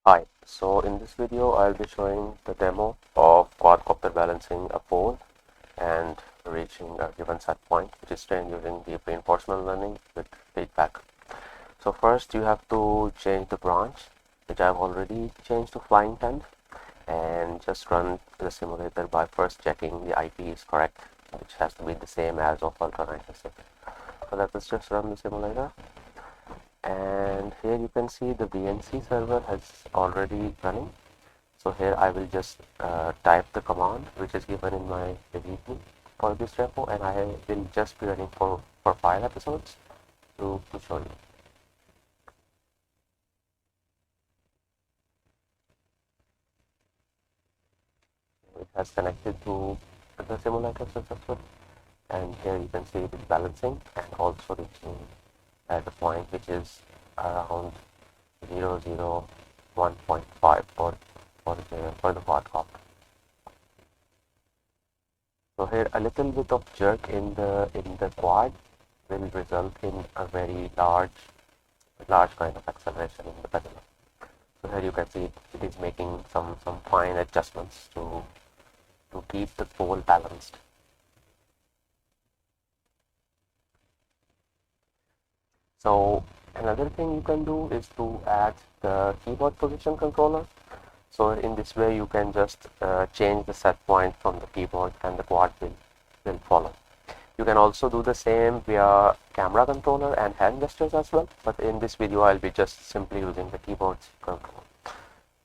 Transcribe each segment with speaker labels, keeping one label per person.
Speaker 1: Hi, so in this video I'll be showing the demo of quadcopter balancing a pole and reaching a given set point, which is trained using deep reinforcement learning with feedback. So first you have to change the branch, which I've already changed to flying 10, and just run the simulator by first checking the IP is correct, which has to be the same as of Ultra96. So let us just run the simulator. And here you can see the VNC server has already running. So here I will just type the command which is given in my readme for this repo, and I will just be running for 5 episodes to show you. It has connected to the simulator successfully, and here you can see it is balancing and also reaching at a point which is around 001.5 for the quadcopter. So here a little bit of jerk in the quad will result in a very large kind of acceleration in the pendulum. So here you can see it is making some fine adjustments to keep the pole balanced. So another thing you can do is to add the keyboard position controller. So in this way you can just change the set point from the keyboard and the quad will follow. You can also do the same via camera controller and hand gestures as well, but in this video I'll be just simply using the keyboard control.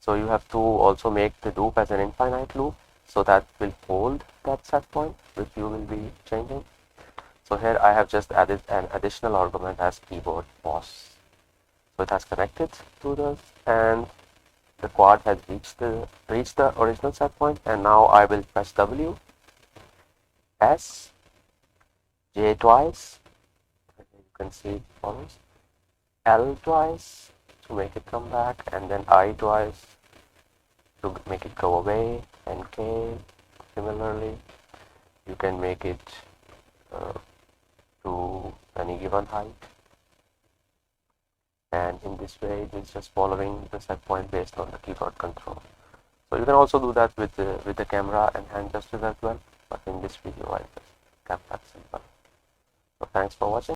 Speaker 1: So you have to also make the loop as an infinite loop, so that will hold that set point which you will be changing. So here I have just added an additional argument as keyboard pause. So it has connected to this, and the quad has reached the original set point, and now I will press W, S, J twice, you can see it follows, L twice to make it come back, and then I twice to make it go away, and K similarly. You can make it to any given height, and in this way it is just following the set point based on the keyboard control. So you can also do that with the camera and hand gestures as well, but in this video I just kept that simple. So thanks for watching.